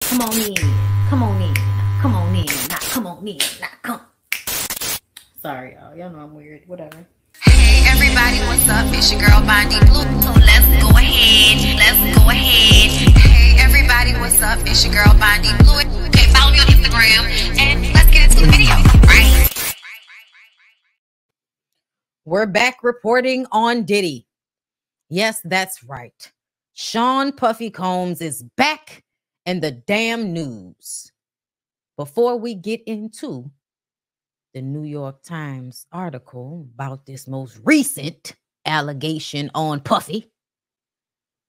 Come on in. Come on in. Come on in. Now come on in. Now come. Sorry, y'all. Y'all know I'm weird. Whatever. Hey everybody, what's up? It's your girl BondyBlue. So let's go ahead. Let's go ahead. Hey everybody, what's up? It's your girl BondyBlue. Okay, follow me on Instagram and let's get into the video. Right? We're back reporting on Diddy. Yes, that's right. Sean Puffy Combs is back in the damn news. Before we get into the New York Times article about this most recent allegation on Puffy,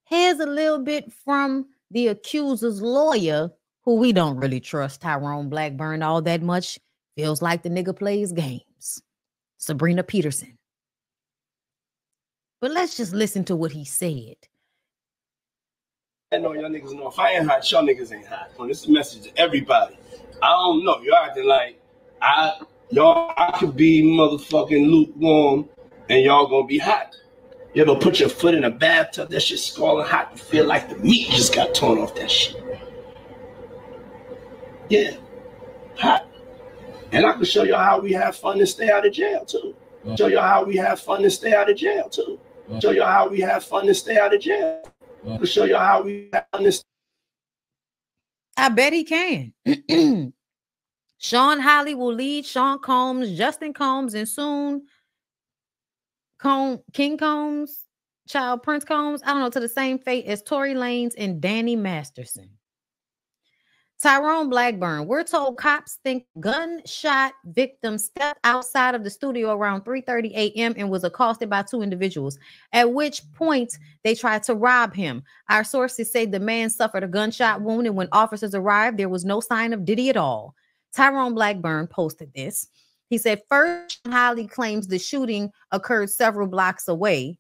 here's a little bit from the accuser's lawyer, who we don't really trust Tyrone Blackburn all that much. Feels like the nigga plays games. Sabrina Peterson. But let's just listen to what he said. I know y'all niggas know if I ain't hot, y'all niggas ain't hot. Well, this is a message to everybody. I don't know. You're acting like I could be motherfucking lukewarm and y'all gonna be hot. You ever put your foot in a bathtub, that shit's scalding hot, you feel like the meat just got torn off that shit. Yeah, hot. And I can show y'all how we have fun and stay out of jail too. Show y'all how we have fun and stay out of jail too. Show y'all how we have fun and stay out of jail. To show you how we understand. I bet he can. Sean Holly will lead Sean Combs, Justin Combs, and soon King Combs, child Prince Combs, I don't know, to the same fate as Tory Lanez and Danny Masterson. Tyrone Blackburn, we're told cops think gunshot victim stepped outside of the studio around 3:30 a.m. and was accosted by two individuals, at which point they tried to rob him. Our sources say the man suffered a gunshot wound, and when officers arrived, there was no sign of Diddy at all. Tyrone Blackburn posted this. He said, first, Holly claims the shooting occurred several blocks away.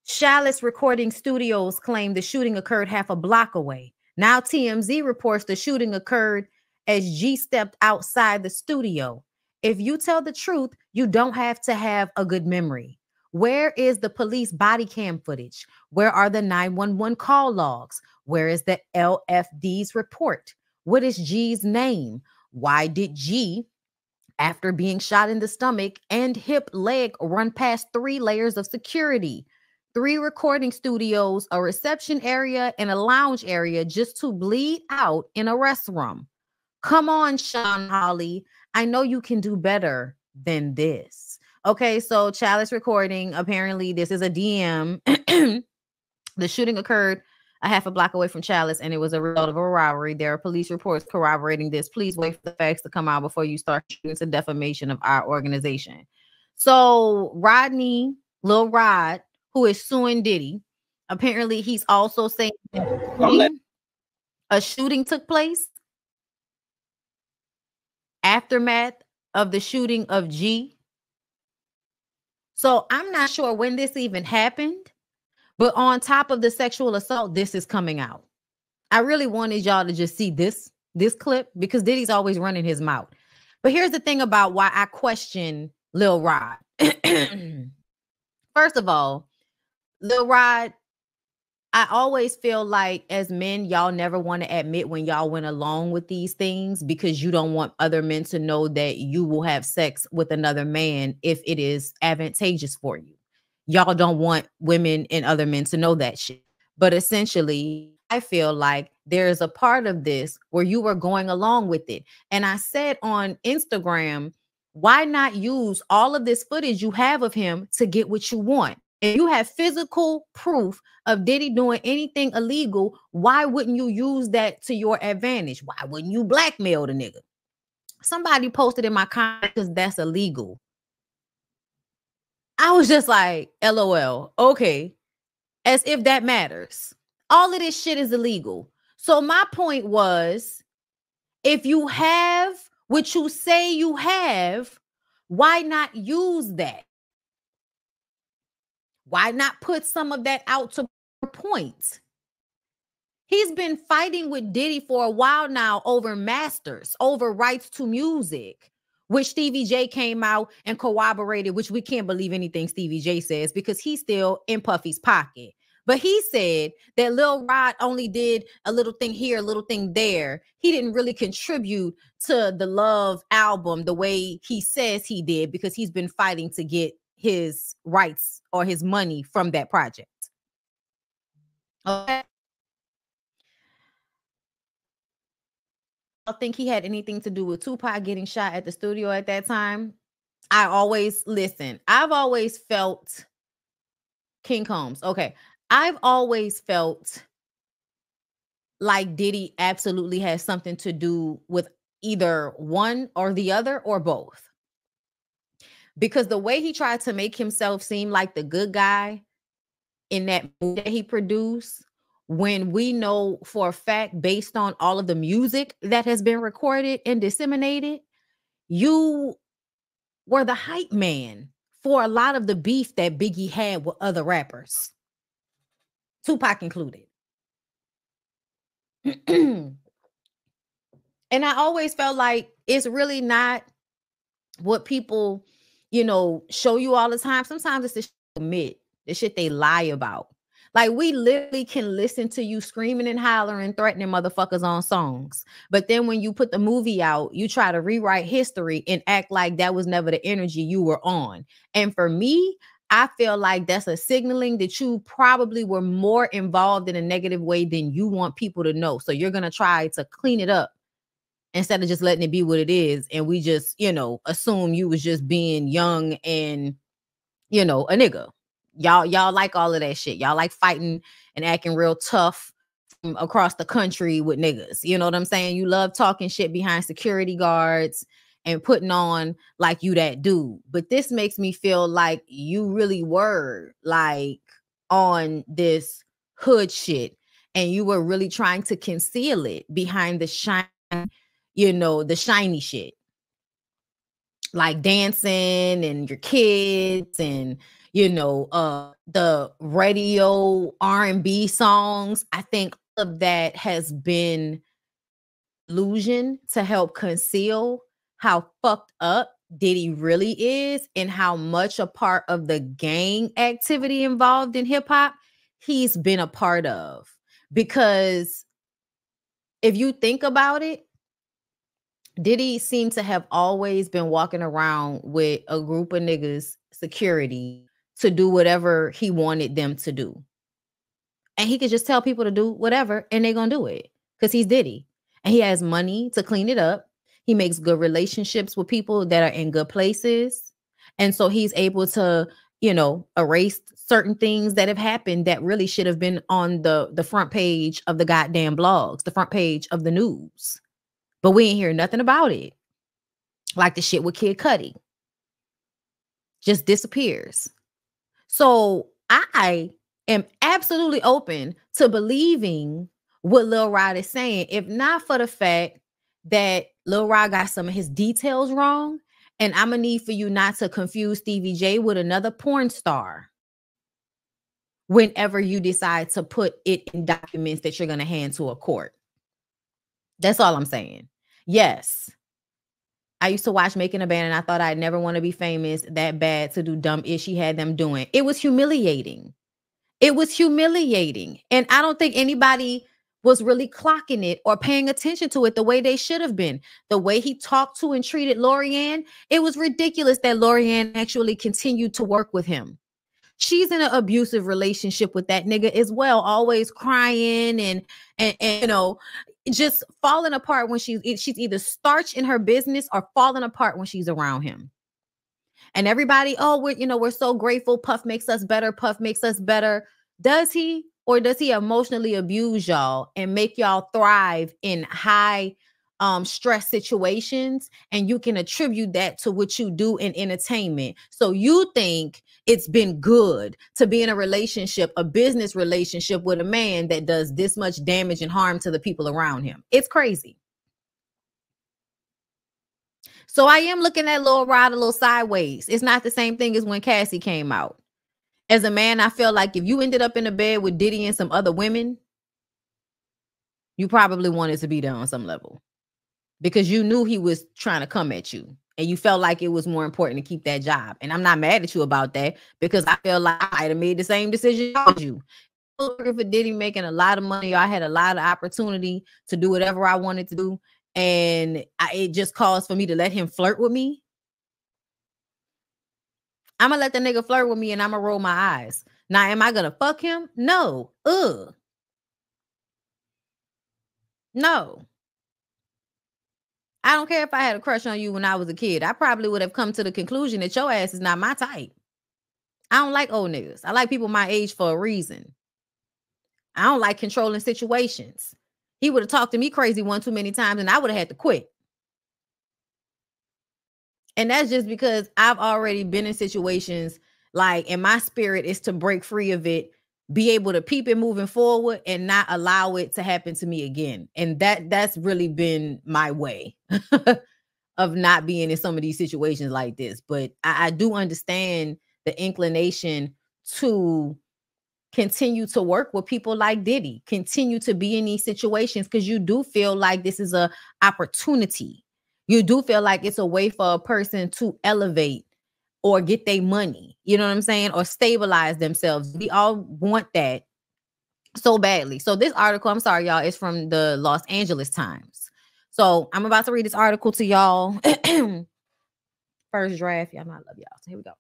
Chalice Recording Studios claimed the shooting occurred half a block away. Now TMZ reports the shooting occurred as G stepped outside the studio. If you tell the truth, you don't have to have a good memory. Where is the police body cam footage? Where are the 911 call logs? Where is the LFD's report? What is G's name? Why did G, after being shot in the stomach and hip leg, run past 3 layers of security? 3 recording studios, a reception area, and a lounge area just to bleed out in a restroom. Come on, Sean Holly. I know you can do better than this. Okay, so Chalice Recording, apparently this is a DM. The shooting occurred a half a block away from Chalice, and it was a result of a robbery. There are police reports corroborating this. Please wait for the facts to come out before you start shooting to defamation of our organization. So Rodney, Lil Rod, who is suing Diddy, apparently he's also saying that a shooting took place aftermath of the shooting of G. So I'm not sure when this even happened, but on top of the sexual assault, this is coming out. I really wanted y'all to just see this clip because Diddy's always running his mouth. But here's the thing about why I question Lil Rod. First of all, Lil Rod, I always feel like as men, y'all never want to admit when y'all went along with these things because you don't want other men to know that you will have sex with another man if it is advantageous for you. Y'all don't want women and other men to know that shit. But essentially, I feel like there's a part of this where you were going along with it. And I said on Instagram, why not use all of this footage you have of him to get what you want? If you have physical proof of Diddy doing anything illegal, why wouldn't you use that to your advantage? Why wouldn't you blackmail the nigga? Somebody posted in my comments because that's illegal. I was just like, LOL, okay, as if that matters. All of this shit is illegal. So my point was, if you have what you say you have, why not use that? Why not put some of that out to point? He's been fighting with Diddy for a while now over masters, over rights to music, which Stevie J came out and corroborated, which we can't believe anything Stevie J says because he's still in Puffy's pocket. But he said that Lil Rod only did a little thing here, a little thing there. He didn't really contribute to the Love album the way he says he did, because he's been fighting to get his rights or his money from that project. Okay. I don't think he had anything to do with Tupac getting shot at the studio at that time. I've always felt King Combs. Okay. I've always felt like Diddy absolutely has something to do with either one or the other or both. Because the way he tried to make himself seem like the good guy in that movie that he produced, when we know for a fact, based on all of the music that has been recorded and disseminated, you were the hype man for a lot of the beef that Biggie had with other rappers, Tupac included. And I always felt like it's really not what people, show you all the time. Sometimes it's the shit they admit, the shit they lie about. Like, we literally can listen to you screaming and hollering, threatening motherfuckers on songs. But then when you put the movie out, you try to rewrite history and act like that was never the energy you were on. And for me, I feel like that's a signaling that you probably were more involved in a negative way than you want people to know. So you're going to try to clean it up instead of just letting it be what it is. And we just, assume you was just being young and, a nigga. Y'all like all of that shit. Y'all like fighting and acting real tough from across the country with niggas. You know what I'm saying? You love talking shit behind security guards and putting on like you that dude. But this makes me feel like you really were like on this hood shit, and you were really trying to conceal it behind the the shiny shit, like dancing and your kids and the radio R&B songs. I think all of that has been illusion to help conceal how fucked up Diddy really is and how much a part of the gang activity involved in hip hop he's been a part of. Because if you think about it, Diddy seemed to have always been walking around with a group of niggas, security, to do whatever he wanted them to do. And he could just tell people to do whatever and they're going to do it because he's Diddy. And he has money to clean it up. He makes good relationships with people that are in good places. And so he's able to, erase certain things that have happened that really should have been on the front page of the goddamn blogs, the front page of the news. But we ain't hear nothing about it. Like the shit with Kid Cudi. Just disappears. So I am absolutely open to believing what Lil Rod is saying, if not for the fact that Lil Rod got some of his details wrong. And I'm going to need for you not to confuse Stevie J with another porn star whenever you decide to put it in documents that you're going to hand to a court. That's all I'm saying. Yes. I used to watch Making a Band and I thought I'd never want to be famous that bad to do dumb ish he had them doing. It was humiliating. It was humiliating. And I don't think anybody was really clocking it or paying attention to it the way they should have been. The way he talked to and treated Lorianne, it was ridiculous that Lorianne actually continued to work with him. She's in an abusive relationship with that nigga as well, always crying and just falling apart when she's either starch in her business or falling apart when she's around him. And everybody, we're so grateful. Puff makes us better. Puff makes us better. Does he? Or does he emotionally abuse y'all and make y'all thrive in high stress situations? And you can attribute that to what you do in entertainment. So you think it's been good to be in a relationship, a business relationship with a man that does this much damage and harm to the people around him. It's crazy. So I am looking at Lil Rod a little sideways. It's not the same thing as when Cassie came out. As a man, I feel like if you ended up in a bed with Diddy and some other women, you probably wanted to be there on some level because you knew he was trying to come at you and you felt like it was more important to keep that job. And I'm not mad at you about that because I feel like I might have made the same decision as you. working for Diddy, making a lot of money. I had a lot of opportunity to do whatever I wanted to do. And it just caused for me to let him flirt with me. I'm going to let the nigga flirt with me and I'm going to roll my eyes. Now, am I going to fuck him? No. No. I don't care if I had a crush on you when I was a kid. I probably would have come to the conclusion that your ass is not my type. I don't like old niggas. I like people my age for a reason. I don't like controlling situations. He would have talked to me crazy one too many times and I would have had to quit. And that's just because I've already been in situations like, and my spirit is to break free of it, be able to peep it moving forward and not allow it to happen to me again. And that's really been my way of not being in some of these situations like this. But I do understand the inclination to continue to work with people like Diddy, continue to be in these situations because you do feel like this is an opportunity. You do feel like it's a way for a person to elevate or get their money, you know what I'm saying? Or stabilize themselves. We all want that so badly. So this article, I'm sorry, y'all, is from the Los Angeles Times. So I'm about to read this article to y'all. First draft. Y'all know I love y'all. So here we go.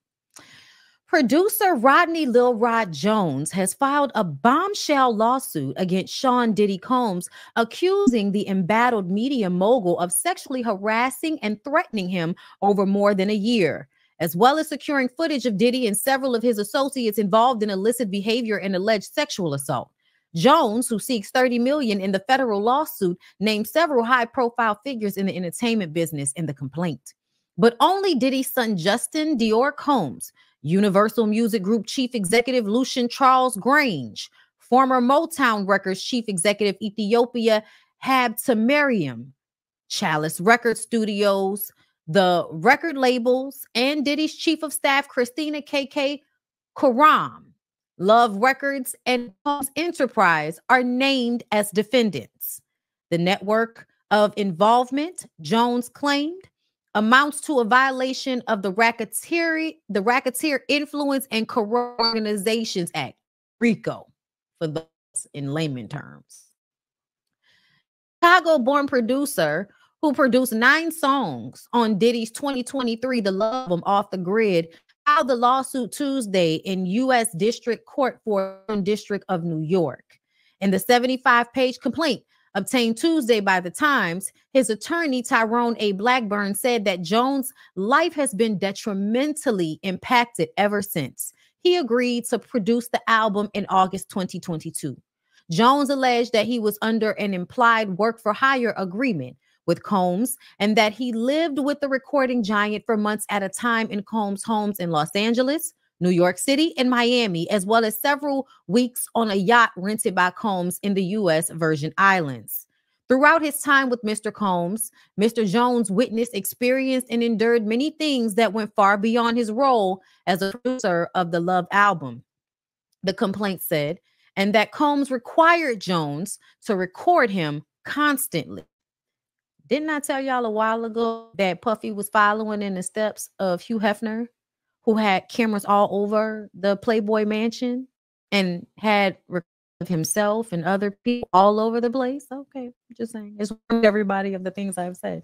Producer Rodney Lil Rod Jones has filed a bombshell lawsuit against Sean Diddy Combs, accusing the embattled media mogul of sexually harassing and threatening him over more than a year, as well as securing footage of Diddy and several of his associates involved in illicit behavior and alleged sexual assault. Jones, who seeks $30 million in the federal lawsuit, named several high-profile figures in the entertainment business in the complaint. But only Diddy's son Justin Dior Combs, Universal Music Group Chief Executive Lucian Charles Grange, former Motown Records Chief Executive Ethiopia Habtemariam, Chalice Record Studios, the record labels, and Diddy's Chief of Staff Christina KK Karam, Love Records, and Combs Enterprise are named as defendants. The network of involvement, Jones claimed, amounts to a violation of the Racketeer Influence and Corrupt Organizations Act, RICO, for those in layman terms. Chicago-born producer who produced 9 songs on Diddy's 2023 The Love Album Off the Grid filed the lawsuit Tuesday in U.S. District Court for the District of New York. In the 75-page complaint obtained Tuesday by The Times, his attorney, Tyrone A. Blackburn, said that Jones' life has been detrimentally impacted ever since he agreed to produce the album in August 2022. Jones alleged that he was under an implied work-for-hire agreement with Combs and that he lived with the recording giant for months at a time in Combs' homes in Los Angeles, New York City, and Miami, as well as several weeks on a yacht rented by Combs in the U.S. Virgin Islands. Throughout his time with Mr. Combs, Mr. Jones witnessed, experienced, and endured many things that went far beyond his role as a producer of the Love album, the complaint said, and that Combs required Jones to record him constantly. Didn't I tell y'all a while ago that Puffy was following in the steps of Hugh Hefner, who had cameras all over the Playboy Mansion and had of himself and other people all over the place? Okay, just saying. It's everybody of the things I've said.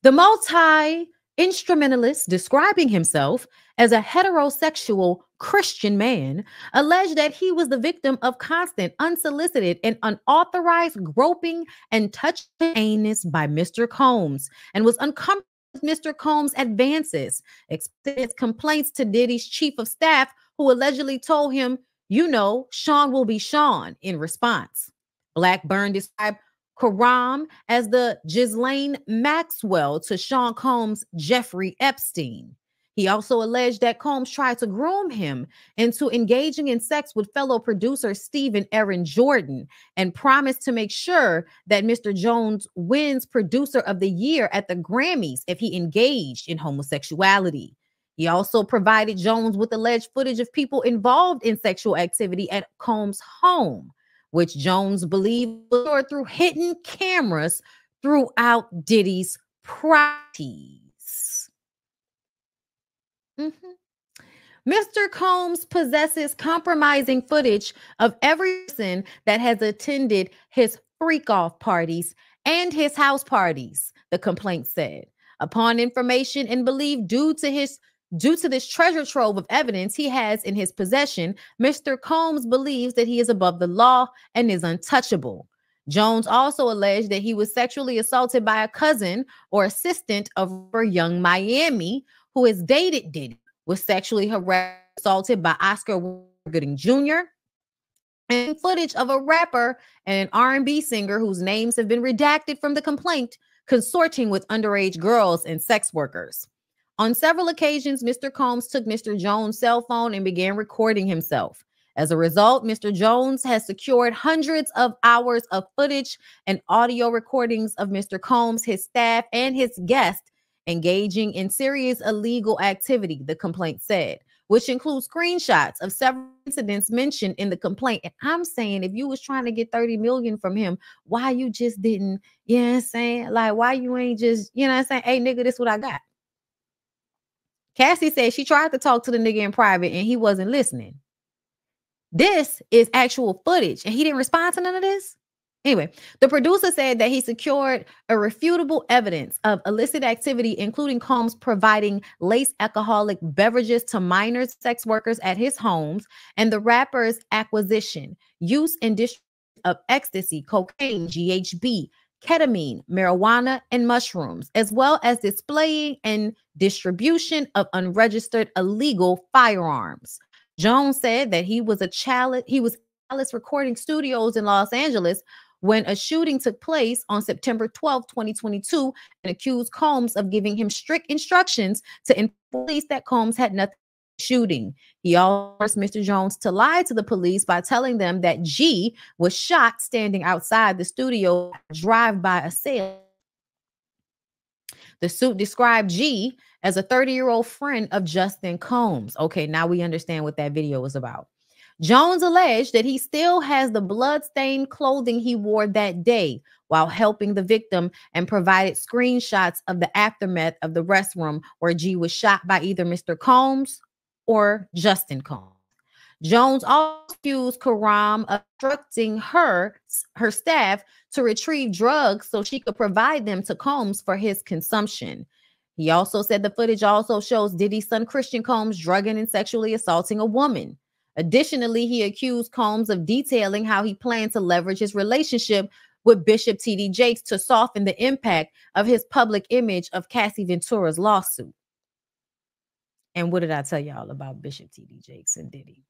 The multi-instrumentalist, describing himself as a heterosexual Christian man, alleged that he was the victim of constant, unsolicited, and unauthorized groping and touching anus by Mr. Combs and was uncomfortable with Mr. Combs' advances, extended complaints to Diddy's chief of staff, who allegedly told him, you know, Sean will be Sean in response. Blackburn described Karam as the Ghislaine Maxwell to Sean Combs' Jeffrey Epstein. He also alleged that Combs tried to groom him into engaging in sex with fellow producer Stephen Aaron Jordan and promised to make sure that Mr. Jones wins Producer of the Year at the Grammys if he engaged in homosexuality. He also provided Jones with alleged footage of people involved in sexual activity at Combs' home, which Jones believed was stored through hidden cameras throughout Diddy's properties. Mr. Combs possesses compromising footage of every person that has attended his freak-off parties and his house parties, the complaint said. Upon information and belief due to this treasure trove of evidence he has in his possession, Mr. Combs believes that he is above the law and is untouchable. Jones also alleged that he was sexually assaulted by a cousin or assistant of Young Miami, who has dated Diddy, was sexually harassed, assaulted by Oscar Gooding Jr., and footage of a rapper and an R&B singer whose names have been redacted from the complaint, consorting with underage girls and sex workers. On several occasions, Mr. Combs took Mr. Jones' cell phone and began recording himself. As a result, Mr. Jones has secured hundreds of hours of footage and audio recordings of Mr. Combs, his staff, and his guests engaging in serious illegal activity, the complaint said, which includes screenshots of several incidents mentioned in the complaint. And I'm saying, if you was trying to get 30 million from him, why you just didn't, you know what I'm saying? Like, why you ain't just, you know what I'm saying? Hey, nigga, this what I got. Cassie said she tried to talk to the nigga in private and he wasn't listening. This is actual footage and he didn't respond to none of this. Anyway, the producer said that he secured irrefutable evidence of illicit activity, including Combs providing laced alcoholic beverages to minor sex workers at his homes, and the rapper's acquisition, use, and distribution of ecstasy, cocaine, GHB, ketamine, marijuana, and mushrooms, as well as displaying and distribution of unregistered illegal firearms. Jones said that he was Alice Recording Studios in Los Angeles when a shooting took place on September 12, 2022, and accused Combs of giving him strict instructions to inform police that Combs had nothing to do with the shooting. He also forced Mr. Jones to lie to the police by telling them that G was shot standing outside the studio, drive-by assailant. The suit described G as a 30-year-old friend of Justin Combs. Okay, now we understand what that video was about. Jones alleged that he still has the blood-stained clothing he wore that day while helping the victim, and provided screenshots of the aftermath of the restroom where G was shot by either Mr. Combs or Justin Combs. Jones also accused Karam of instructing her staff to retrieve drugs so she could provide them to Combs for his consumption. He also said the footage also shows Diddy's son Christian Combs drugging and sexually assaulting a woman. Additionally, he accused Combs of detailing how he planned to leverage his relationship with Bishop T.D. Jakes to soften the impact of his public image of Cassie Ventura's lawsuit. And what did I tell y'all about Bishop T.D. Jakes and Diddy?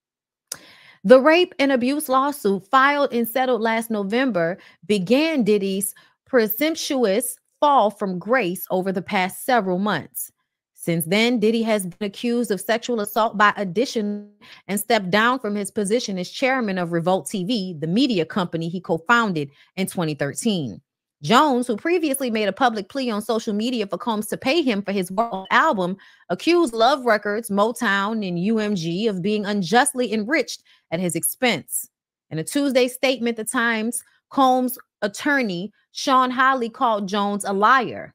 The rape and abuse lawsuit filed and settled last November began Diddy's presumptuous fall from grace over the past several months. Since then, Diddy has been accused of sexual assault by Addition and stepped down from his position as chairman of Revolt TV, the media company he co-founded in 2013. Jones, who previously made a public plea on social media for Combs to pay him for his album, accused Love Records, Motown, and UMG of being unjustly enriched at his expense. In a Tuesday statement, The Times, Combs' attorney, Sean Hawley, called Jones a liar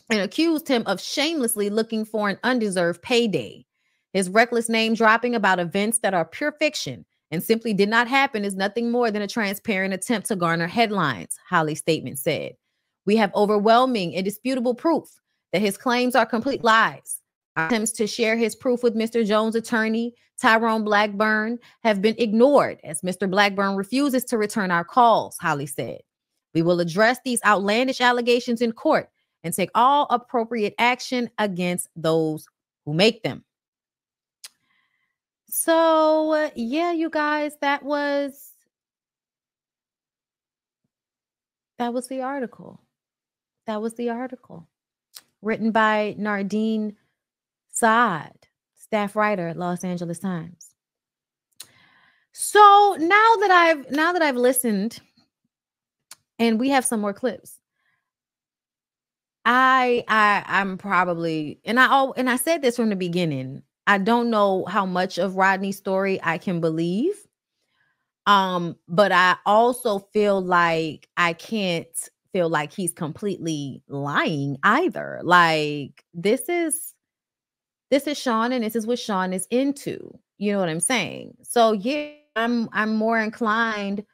and accused him of shamelessly looking for an undeserved payday. His reckless name dropping about events that are pure fiction and simply did not happen is nothing more than a transparent attempt to garner headlines, Hawley's statement said. We have overwhelming, indisputable proof that his claims are complete lies. Our attempts to share his proof with Mr. Jones' attorney, Tyrone Blackburn, have been ignored as Mr. Blackburn refuses to return our calls, Hawley said. We will address these outlandish allegations in court and take all appropriate action against those who make them. So, yeah, you guys, that was the article. That was the article written by Nardine Saad, staff writer at Los Angeles Times. So now that I've listened, and we have some more clips, I'm probably, and I said this from the beginning, I don't know how much of Rodney's story I can believe. But I also feel like I can't feel like he's completely lying either. Like, this is this is Sean and this is what Sean is into. You know what I'm saying? So yeah, I'm more inclined to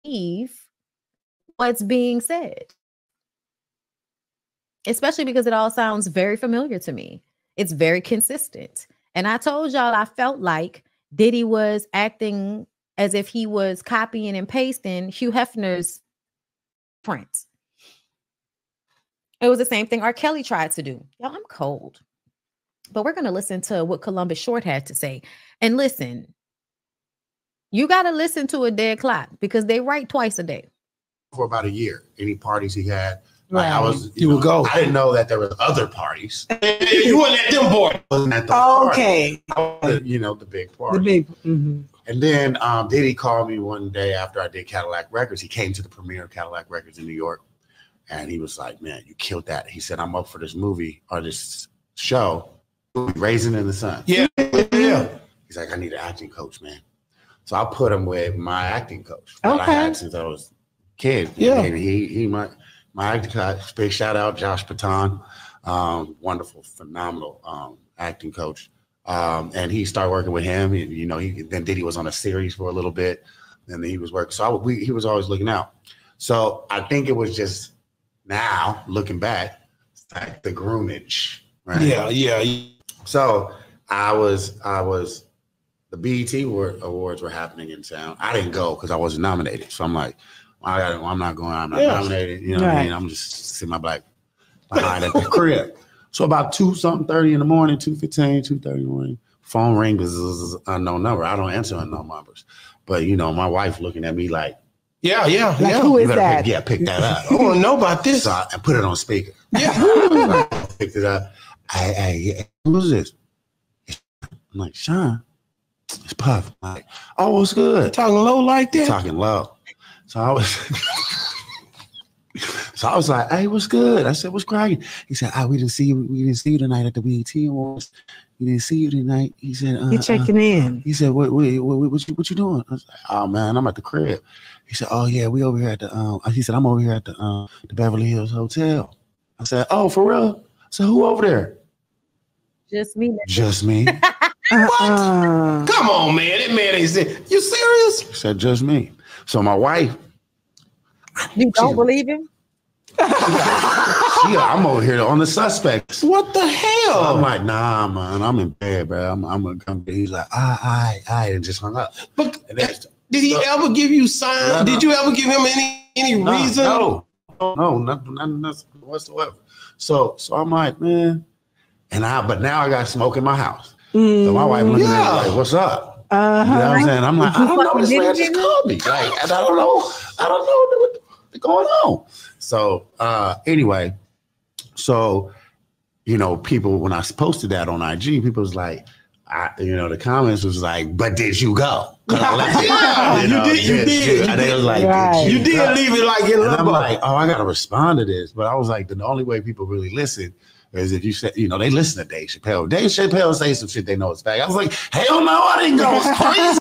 believe what's being said. Especially because it all sounds very familiar to me. It's very consistent. And I told y'all I felt like Diddy was acting as if he was copying and pasting Hugh Hefner's prints. It was the same thing R. Kelly tried to do. Y'all, I'm cold. But we're going to listen to what Columbus Short had to say. And listen, you got to listen to a dead clock because they write twice a day. For about a year, any parties he had, right. I was, you would go. I didn't know that there was other parties. You weren't at them boys. Wasn't at the okay. Party. You know, the big party. The big. Mm-hmm. And then Diddy called me one day after I did Cadillac Records. He came to the premiere of Cadillac Records in New York, and he was like, "Man, you killed that." He said, "I'm up for this movie or this show, Raisin in the Sun." Yeah. He's like, "I need an acting coach, man." So I put him with my acting coach that I had since I was a kid. Yeah. And he my acting coach. Big shout out, Josh Patan, wonderful, phenomenal acting coach. And he started working with him. You know, then Diddy was on a series for a little bit, and then he was working. So he was always looking out. So I think it was just now looking back, like the groomage, right? Yeah. So I was the BET Awards were happening in town. I didn't go because I wasn't nominated. So I'm like, I'm not going. I'm not nominated. You know what I mean? I'm just sitting my black behind at the crib. So about 2:30 in the morning, 2:15, 2:30 in the morning, phone rings. This is unknown number. I don't answer unknown numbers. But, you know, my wife looking at me like, yeah. Who is that? Pick that up. I want to know about this. So I put it on speaker. Yeah. I picked it up. Who's this? I'm like, Sean, it's Puff. I'm like, oh, what's good? You talking low like that? Talking low. So I was like, hey, what's good? I said, what's cracking? He said, we didn't see you tonight at the BET Awards. We didn't see you tonight. He said, you checking in. He said, what you doing? I was like, oh man, I'm at the crib. He said, oh yeah, we over here at the he said, I'm over here at the Beverly Hills Hotel. I said, oh, for real? So who over there? Just me. Just me. What? Come on, man. That man ain't saying, you serious? He said, just me. So my wife. You don't believe him? I'm over here on the suspects. What the hell? So I'm like, nah, man, I'm in bed, bro. I'm gonna come. He's like, I and just hung up. But did he ever give you signs? No. Did you ever give him any reason? No, nothing whatsoever. So I'm like, man, but now I got smoke in my house. So my wife looking at me like, what's up? You know what I'm saying? I'm like, I don't know. This man just called me. Like, and I don't know what's going on. So anyway, you know, people, when I posted that on IG, people was like, the comments was like, but did you go? You did. And they was like, you did leave it like in. I'm like, oh, I gotta respond to this. But I was like, the only way people really listen is if you say, you know, they listen to Dave Chappelle. Dave Chappelle say some shit they know it's fact. I was like, hell no, I didn't go. It's crazy.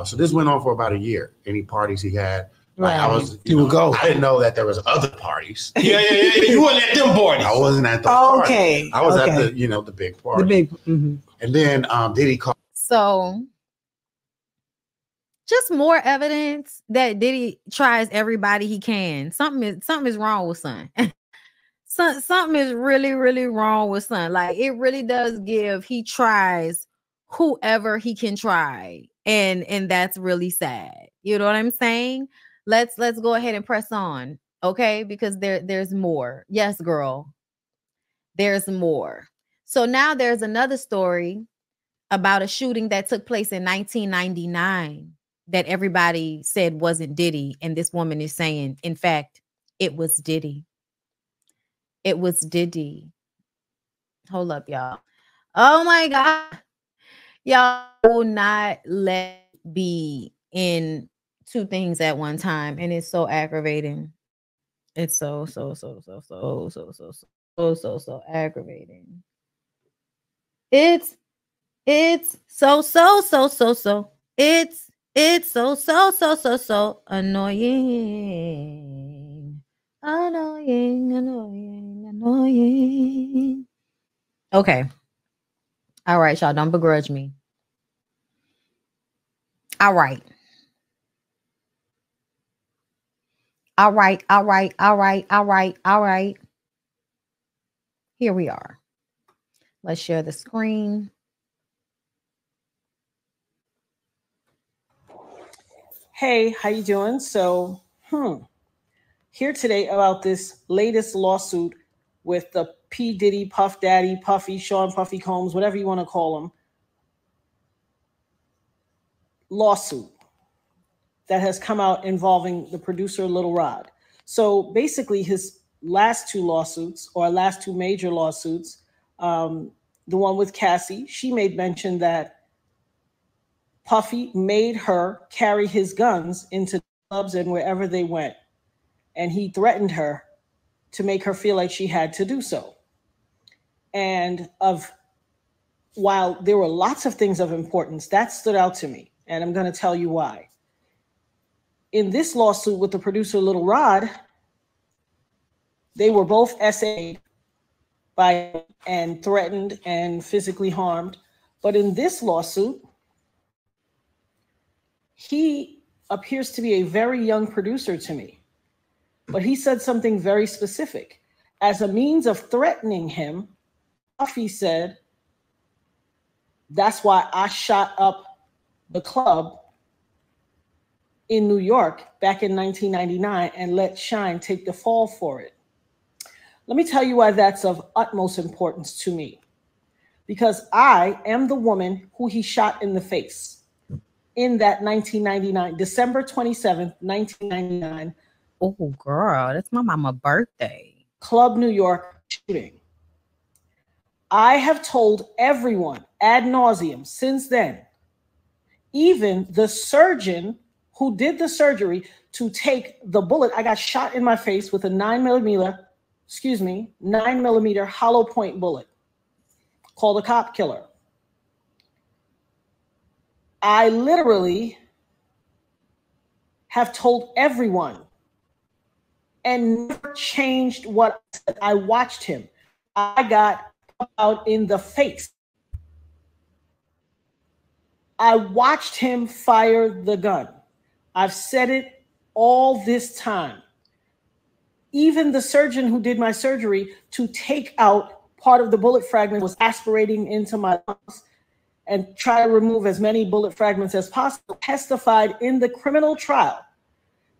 So this went on for about a year. Any parties he had, like I was, you would go. I didn't know that there was other parties. Yeah. You weren't at them parties. I wasn't at the party. Okay. I was at the, the big party. The big. Mm-hmm. And then Diddy called. So just more evidence that Diddy tries everybody he can. Something is wrong with son. Something is really, really wrong with son. Like it really does give. He tries whoever he can try, and that's really sad. You know what I'm saying? Let's go ahead and press on, okay? Because there's more. Yes, girl. There's more. So now there's another story about a shooting that took place in 1999 that everybody said wasn't Diddy, and this woman is saying, in fact, it was Diddy. It was Diddy. Hold up, y'all. Oh my God. Y'all will not let be in two things at one time. And it's so aggravating. It's so aggravating. It's so annoying. Annoying. Okay. All right, y'all. Don't begrudge me. All right. All right. All right. All right. All right. All right. Here we are. Let's share the screen. Hey, how you doing? So, here today about this latest lawsuit with the P. Diddy, Puff Daddy, Puffy, Sean Puffy Combs, whatever you want to call them, lawsuit that has come out involving the producer Little Rod. So basically his last two lawsuits, or last two major lawsuits, the one with Cassie, she made mention that Puffy made her carry his guns into clubs and wherever they went. And he threatened her to make her feel like she had to do so. And while there were lots of things of importance, that stood out to me. And I'm going to tell you why. In this lawsuit with the producer Little Rod, they were both SA'd by and threatened and physically harmed. But in this lawsuit, he appears to be a very young producer to me. But he said something very specific. As a means of threatening him, Puffy said, that's why I shot up the club in New York back in 1999 and let Shine take the fall for it. Let me tell you why that's of utmost importance to me. Because I am the woman who he shot in the face in that 1999, December 27th, 1999. Oh, girl, that's my mama's birthday. Club New York shooting. I have told everyone ad nauseum since then, even the surgeon who did the surgery to take the bullet. I got shot in my face with a 9mm hollow point bullet called a cop killer. I literally have told everyone and never changed what I said. I watched him. I got out in the face. I watched him fire the gun. I've said it all this time. Even the surgeon who did my surgery to take out part of the bullet fragment was aspirating into my lungs and try to remove as many bullet fragments as possible, testified in the criminal trial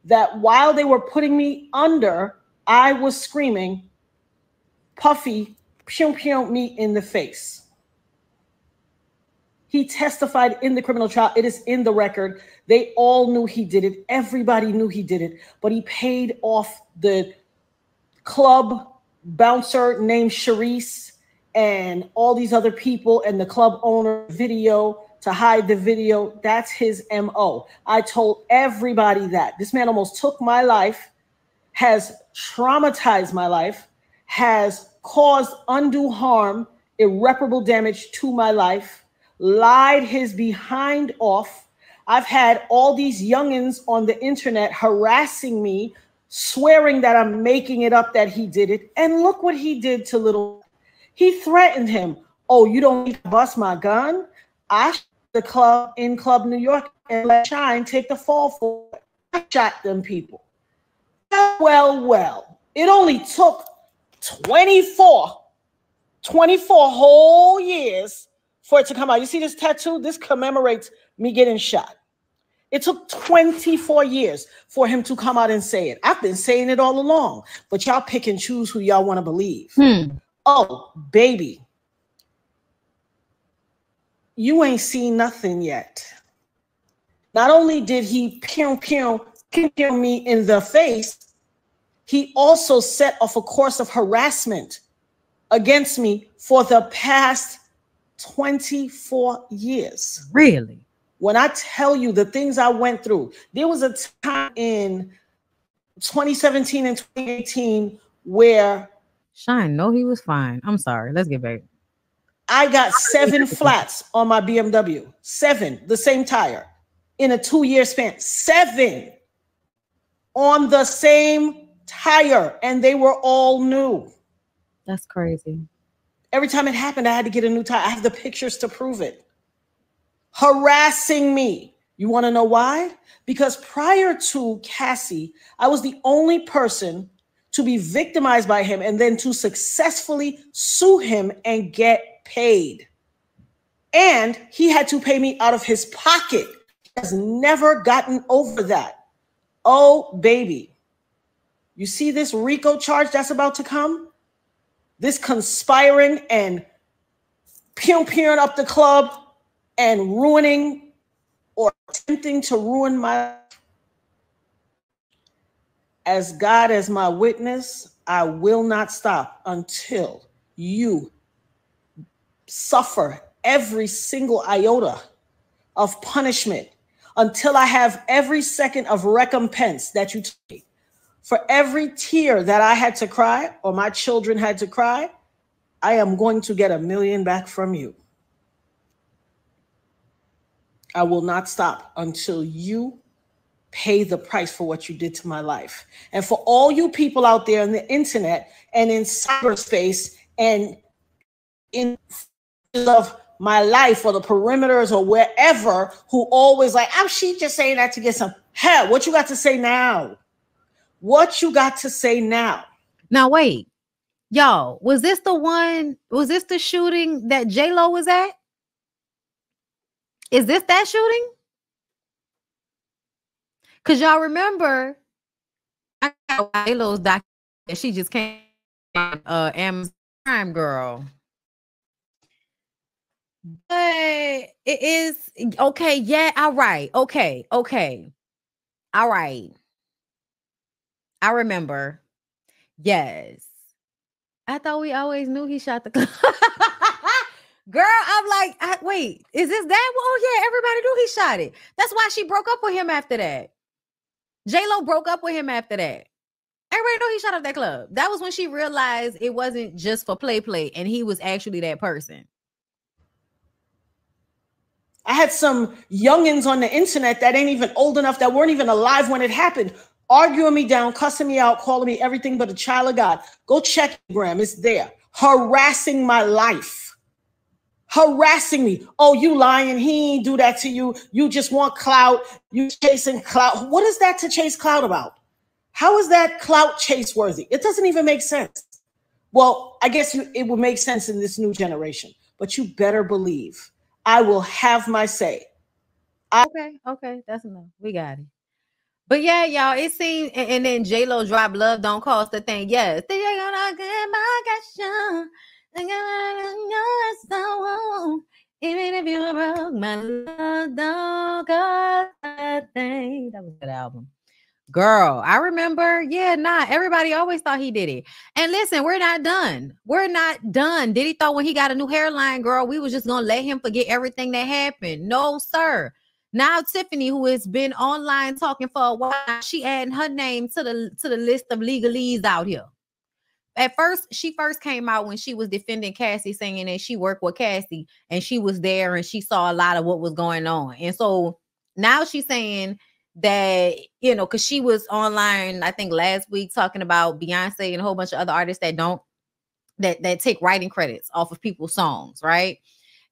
that while they were putting me under, I was screaming, Puffy, pew pew me in the face. He testified in the criminal trial. It is in the record. They all knew he did it. Everybody knew he did it, but he paid off the club bouncer named Sharice and all these other people and the club owner video to hide the video. That's his MO. I told everybody that. This man almost took my life, has traumatized my life, has caused undue harm, irreparable damage to my life, lied his behind off. I've had all these youngins on the internet harassing me, swearing that I'm making it up that he did it. And look what he did to Little. He threatened him. Oh, you don't need to bust my gun? I shot the club in Club New York and let Shine take the fall for it. I shot them people. Well. It only took 24 whole years for it to come out. You see this tattoo? This commemorates me getting shot. It took 24 years for him to come out and say it. I've been saying it all along, but y'all pick and choose who y'all want to believe. Oh, baby. You ain't seen nothing yet. Not only did he pew me in the face, he also set off a course of harassment against me for the past 24 years. Really? When I tell you the things I went through, there was a time in 2017 and 2018 where Shine, no, he was fine. I'm sorry. Let's get back. I got 7 flats on my BMW. 7, the same tire, in a 2-year span. 7 on the same tire, and they were all new. That's crazy. Every time it happened, I had to get a new tie. I have the pictures to prove it. Harassing me. You want to know why? Because prior to Cassie, I was the only person to be victimized by him and then to successfully sue him and get paid. And he had to pay me out of his pocket. He has never gotten over that. Oh, baby. You see this RICO charge that's about to come? This conspiring and pew-pewing up the club and ruining or attempting to ruin my life. As God as my witness, I will not stop until you suffer every single iota of punishment, until I have every second of recompense that you take. For every tear that I had to cry or my children had to cry, I am going to get $1 million back from you. I will not stop until you pay the price for what you did to my life. And for all you people out there on the internet and in cyberspace and in of my life or the perimeters or wherever, who always like, oh, she just saying that to get some. Hell, what you got to say now? What you got to say now? Now, wait, y'all, was this the shooting that J-Lo was at? Is this that shooting? Because y'all remember, I got J-Lo's document. She just came Amazon Prime girl. But it is okay. Yeah, all right. Okay. All right. I remember. Yes. I thought we always knew he shot the girl. I'm like, wait, is this that? Oh yeah, everybody knew he shot it. That's why she broke up with him after that. J-Lo broke up with him after that. Everybody knew he shot up that club. That was when she realized it wasn't just for play, and he was actually that person. I had some youngins on the internet that ain't even old enough, that weren't even alive when it happened, arguing me down, cussing me out, calling me everything but a child of God. Go check Instagram. It's there. Harassing my life. Harassing me. Oh, you lying. He ain't do that to you. You just want clout. You chasing clout. What is that to chase clout about? How is that clout chase worthy? It doesn't even make sense. Well, I guess it would make sense in this new generation, but you better believe I will have my say. Okay, that's enough. We got it. But yeah, y'all, it seemed, and then J-Lo dropped Love Don't Cost a Thing. Yes. They're gonna get my question. Even if you broke, my love don't cost a thing. That was a good album. Girl, I remember. Yeah, everybody always thought he did it. And listen, we're not done. We're not done. Diddy thought when he got a new hairline, girl, we was just gonna let him forget everything that happened. No, sir. Now Tiffany, who has been online talking for a while, she adding her name to the list of legalese out here. At first, she first came out when she was defending Cassie, saying that she worked with Cassie and she was there and she saw a lot of what was going on. And so now she's saying that, you know, because she was online, I think last week, talking about Beyonce and a whole bunch of other artists that take writing credits off of people's songs, right?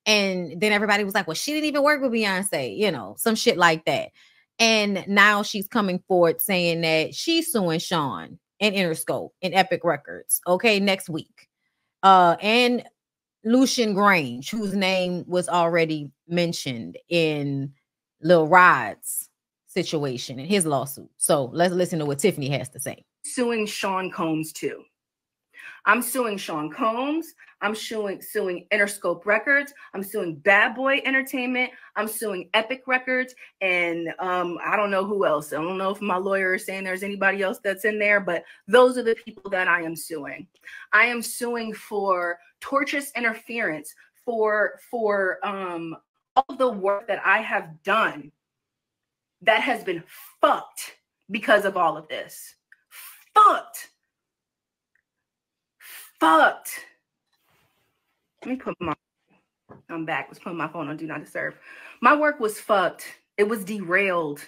And then everybody was like, well, she didn't even work with Beyonce, you know, some shit like that. And now she's coming forward saying that she's suing Sean and Interscope and Epic Records, okay, next week. And Lucian Grange, whose name was already mentioned in Lil Rod's situation in his lawsuit. So let's listen to what Tiffany has to say. Suing Sean Combs too. I'm suing Sean Combs. I'm suing Interscope Records. I'm suing Bad Boy Entertainment. I'm suing Epic Records. And I don't know who else. I don't know if my lawyer is saying there's anybody else that's in there, but those are the people that I am suing. I am suing for tortious interference, for all the work that I have done that has been fucked because of all of this. Fucked. Let me put I'm back. Let's put my phone on Do Not Disturb. My work was fucked. It was derailed.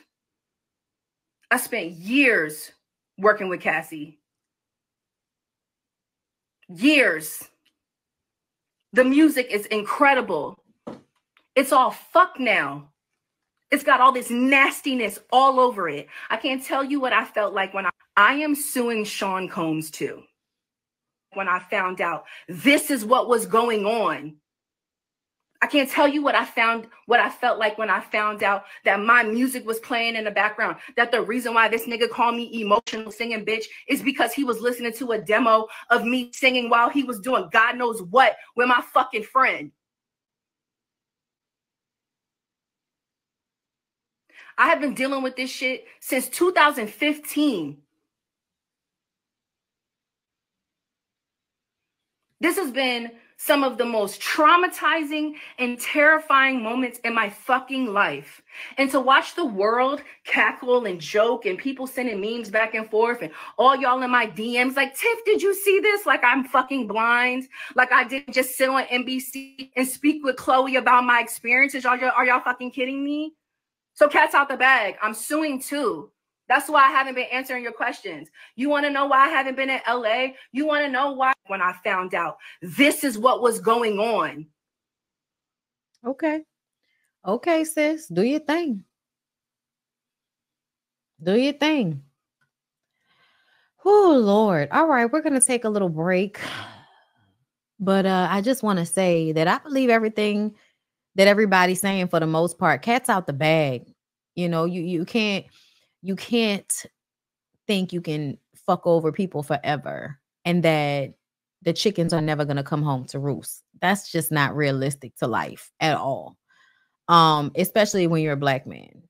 I spent years working with Cassie. Years. The music is incredible. It's all fuck now. It's got all this nastiness all over it. I can't tell you what I felt like when I am suing Sean Combs too. When I found out this is what was going on. I can't tell you what I felt like when I found out that my music was playing in the background. That the reason why this nigga called me emotional singing bitch is because he was listening to a demo of me singing while he was doing God knows what with my fucking friend. I have been dealing with this shit since 2015. This has been some of the most traumatizing and terrifying moments in my fucking life. And to watch the world cackle and joke and people sending memes back and forth and all y'all in my DMs like, Tiff, did you see this? Like I'm fucking blind. Like I didn't just sit on NBC and speak with Chloe about my experiences. Are y'all fucking kidding me? So cat's out the bag. I'm suing too. That's why I haven't been answering your questions. You want to know why I haven't been in LA? You want to know why? When I found out this is what was going on. Okay. Okay, sis. Do your thing. Do your thing. Oh, Lord. All right. We're going to take a little break. But I just want to say that I believe everything that everybody's saying for the most part. Cat's out the bag. You know, you can't think you can fuck over people forever and that the chickens are never going to come home to roost. That's just not realistic to life at all. Especially when you're a black man.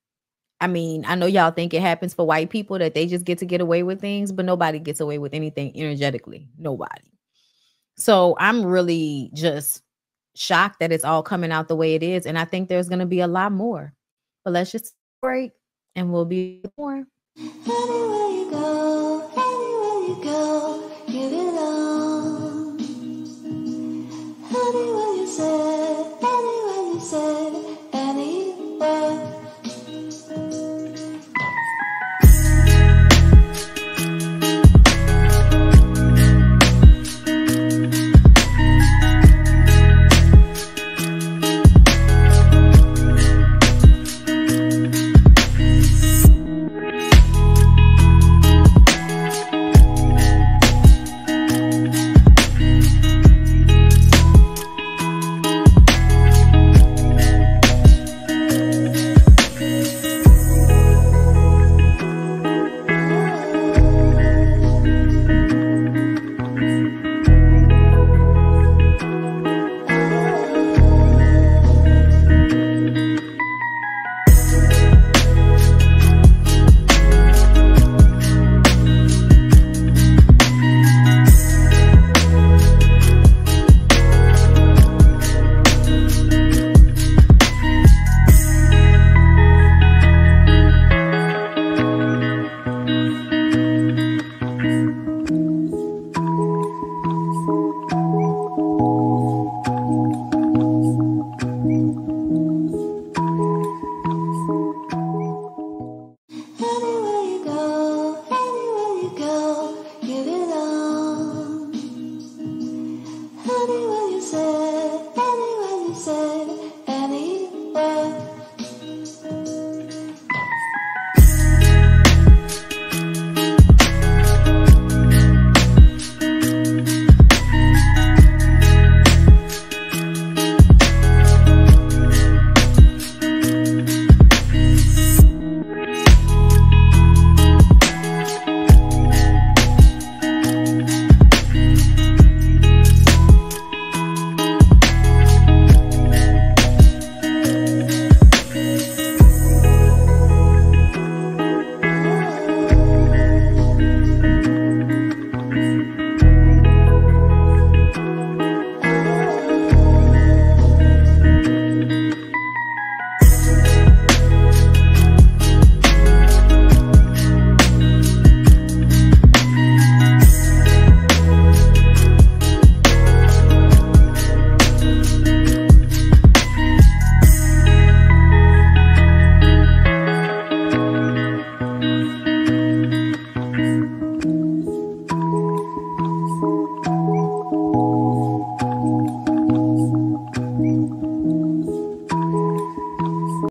I mean, I know y'all think it happens for white people that they just get away with things, but nobody gets away with anything energetically. Nobody. So I'm really just shocked that it's all coming out the way it is. And I think there's going to be a lot more. But let's just break and we'll be more. Anywhere you go, give it all.